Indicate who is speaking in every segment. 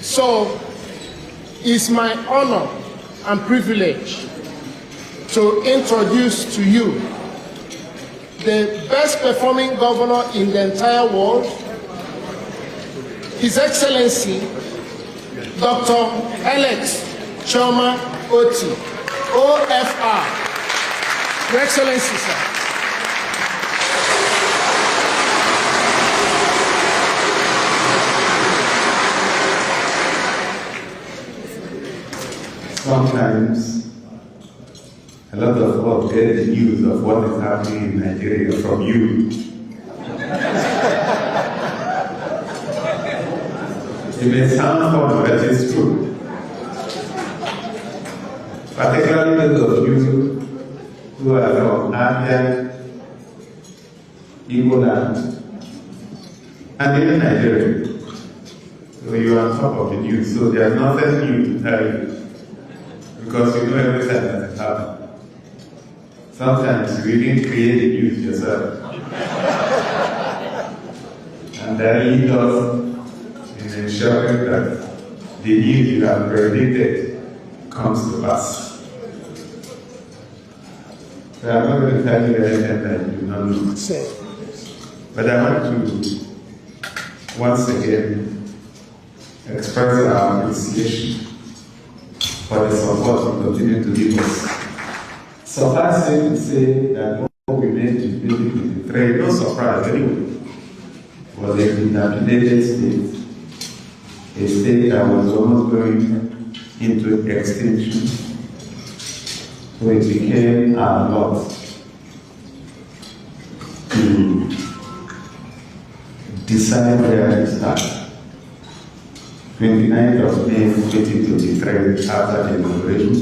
Speaker 1: So, it's my honor and privilege to introduce to you the best performing governor in the entire world, His Excellency, Dr. Alex Choma Otti, OFR. Your Excellency, sir.
Speaker 2: Sometimes a lot of us get the news of what is happening in Nigeria from you. It may sound funny, but it's true. Particularly those of you who are from Abia, Igbo, and even Nigeria. So you are on top of the news, so there's nothing new to tell you. Because you know everything that has happened. Sometimes you didn't create the news yourself. And that leads us in ensuring that the news you have predicted comes to pass. So I'm not going to tell you anything that you do not know. But I want to once again express our appreciation for the support we continue to give us. Suffice it to say that what we made in 2023, no surprise anyway, was a dilapidated state, a state that was almost going into extinction. So it became our lot to decide where to start. 29th of May 2023, after the inauguration,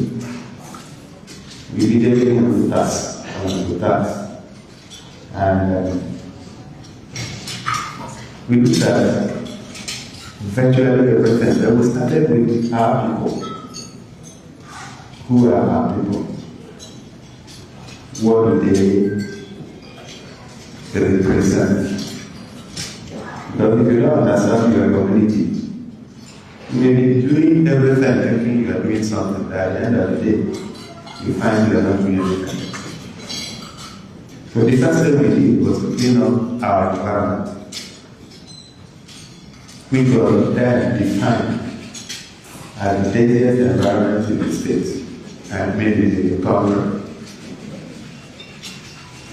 Speaker 2: we immediately went to task. And we looked at virtually everything. Then we started with our people. Who are our people? What do they represent? Because if you don't understand your community, you may be doing everything thinking you are doing something, but at the end of the day, you find you are not doing anything. So the first thing we did was to clean up our environment. We were then defined as the dirtiest environment in the state, and maybe the recovery.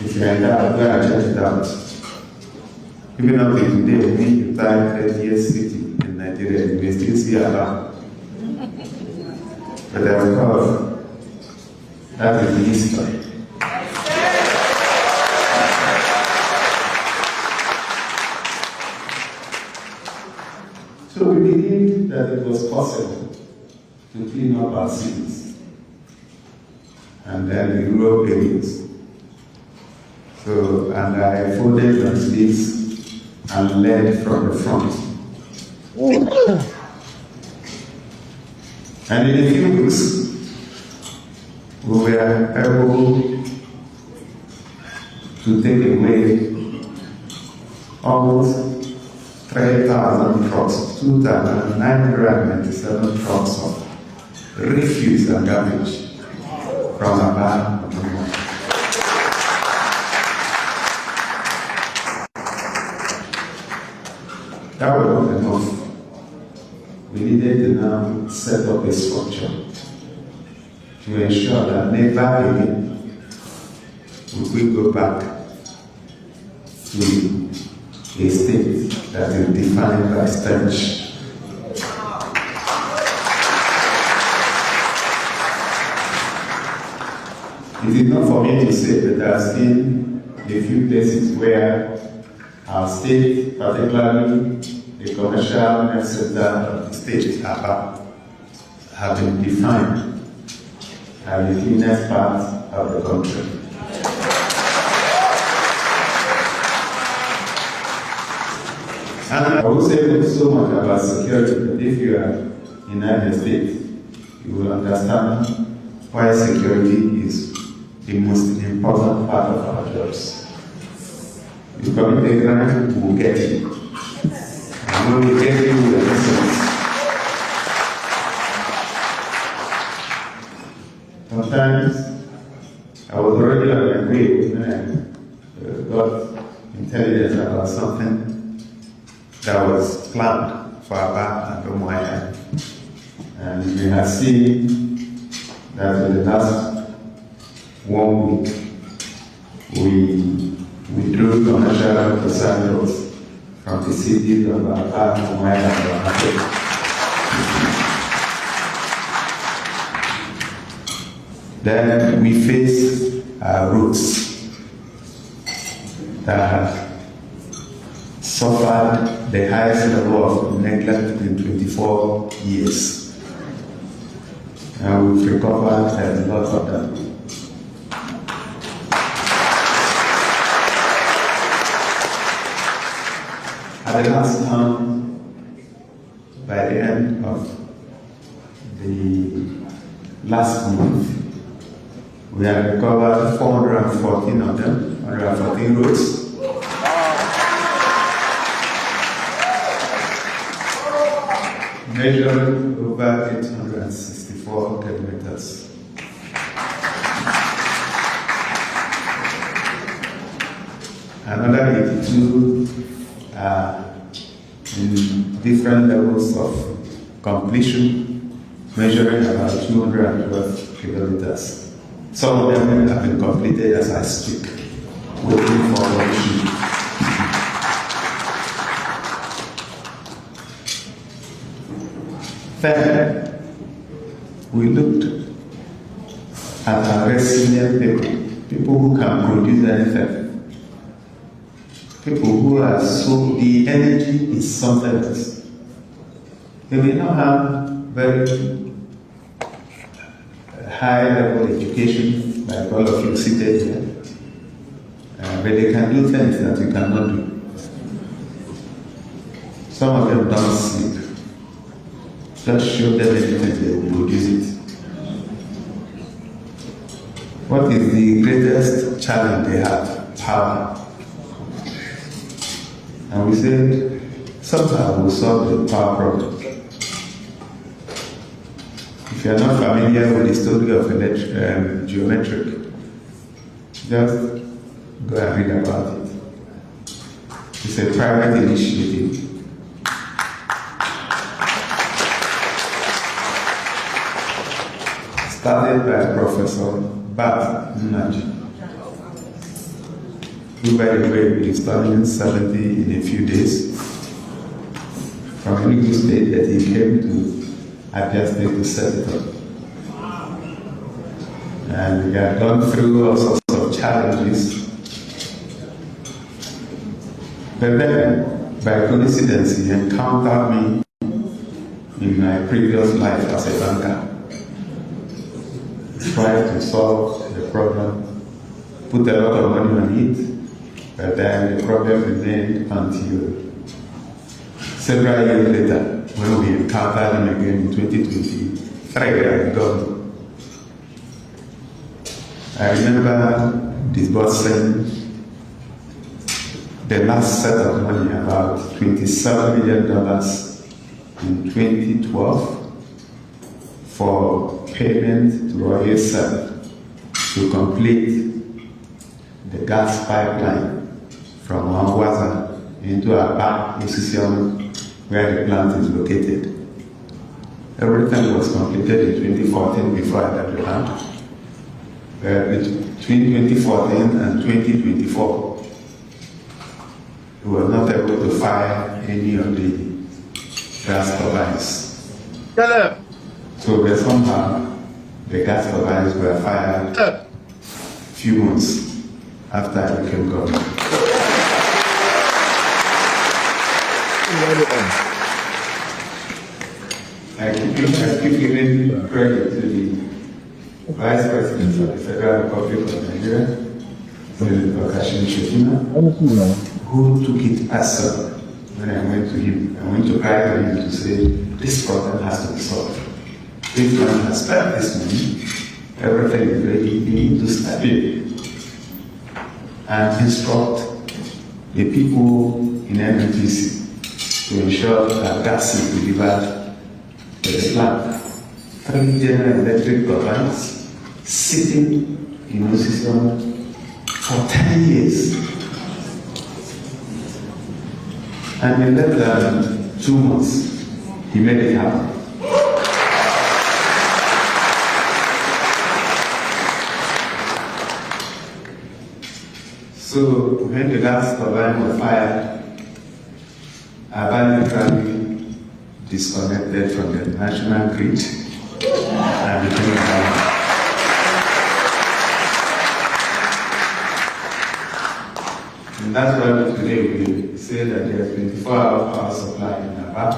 Speaker 2: If you enter out there, check it out. Even up to today, when you type 30th city in Nigeria, you may still see Abia. But of course, that is the history. So we believed that it was possible to clean up our cities and then the rural areas. So, and I folded on this and led from the front. And in a few weeks, we were able to take away almost 3,000 trucks, 2,997 trucks of refuse and garbage from Abia. That was not enough. We needed to now set up a structure to ensure that never again would we go back to a state that is defined by stench. It is not for me to say that there has been a few places where our state, particularly the commercial health center of the state, Abia, have been defined as the cleanest part of the country. And I will say so much about security that if you are in United States, you will understand why security is the most important part of our jobs. You commit a crime, we will get you. And when we get you, we will times, I was already on my way when I got intelligence about something that was planned for Abia and Umuahia. And we have seen that in the last 1 week, we withdrew commercial passengers from the cities of Abia, Umuahia, and Otti. Then we face routes that have suffered the highest level of neglect in 24 years. And we've recovered a lot of them. At the last time, by the end of the last month, we have recovered 414 of them, 114 roads. Measuring over 864 kilometers. Another 82 are in different levels of completion, measuring about 212 kilometers. Some of them have been completed as I speak, waiting for completion. Then, we looked at our resilient people who can produce anything. People who are so, the energy is something else. They may not have very high level education, like all of you seated here, but they can do things that you cannot do. Some of them don't sleep. Just show them anything, they will produce it. What is the greatest challenge they have? Power. And we said, somehow we'll solve the power problem. If you are not familiar with the story of geometric, just go and read about it. It's a private initiative. Started by Professor Mgbeke, who, by the way, will be studying 70 in a few days. From Enugu State, that he came to Abia State to set it up. And we have gone through all sorts of challenges. But then, by coincidence, he encountered me in my previous life as a banker. Tried to solve the problem, put a lot of money on it, but then the problem remained until several years later, when we encountered him again in 2023 ago. I remember disbursing the last set of money, about $27 million in 2012, for payment to OSL to complete the gas pipeline from Wangwaza into Abia, Ovation, where the plant is located. Everything was completed in 2014 before I got the land. Between 2014 and 2024, we were not able to fire any of the gas turbines. So somehow the gas turbines were fired a few months after I became governor. I keep giving credit to the Vice President of the Federal Republic of Nigeria, President who took it personally when I went to him. I went to write to him to say, this problem has to be solved. If one has spent this money, everything is ready, you need to step in and instruct the people in NNPC to ensure that gas is delivered to the plant. 3 General Electric turbines, sitting in opposition for 10 years. And in less than 2 months, he made it happen. So when the last turbine was fired, Abia literally disconnected from the national grid and became a And that's why today we say that there's 24-hour power supply in Abia.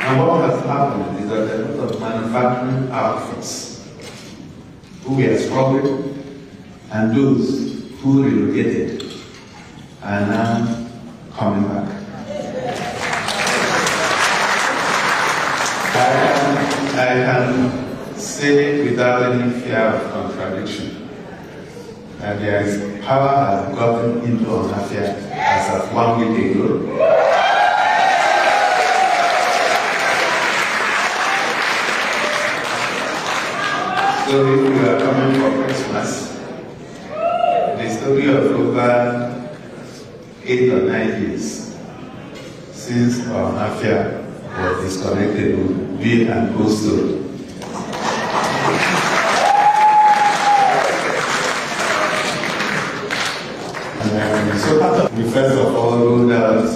Speaker 2: And what has happened is that a lot of manufacturing outfits who were struggling and those who relocated are now coming back. I can say without any fear of contradiction that there is power has gotten into Abia as of 1 week ago. So if we are coming for Christmas, the story of over 8 or 9 years since Abia was disconnected will be an old story. So we first of all rolled out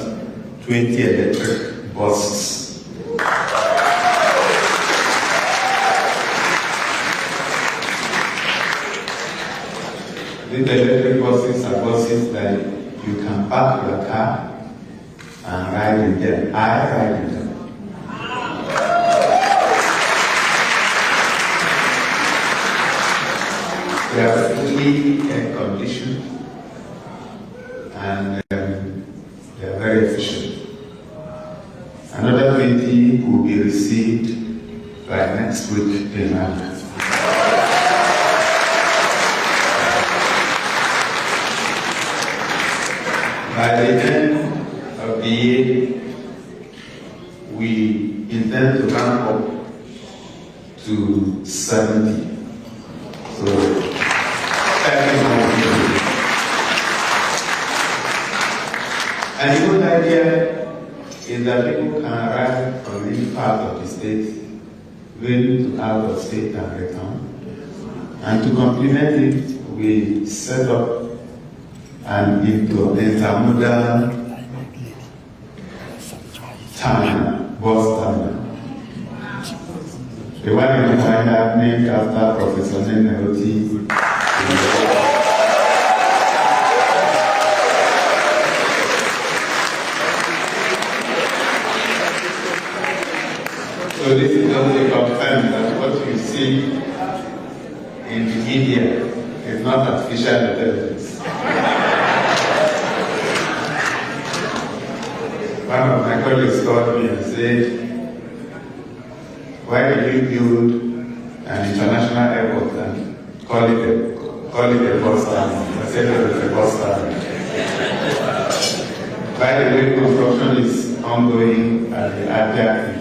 Speaker 2: 20 electric buses. These electric buses are buses that you can park your car and ride in them. I ride in them. They are fully air conditioned and they are very efficient. Another 20 will be received by next week in Abia. By the end of the year, we intend to ramp up to 70. So, and the good idea is that people can arrive from any part of the state, going to out of state and return. And to complement it, we set up an intermodal terminal, bus terminal. The one in China named after Prof.Mgbeke, Otti. So this is just to confirm that what you see in the media is not artificial intelligence. One of my colleagues called me and said, why did you build an international airport and call it a bus terminal? I said it was a bus terminal. By the way, construction is ongoing at the Abia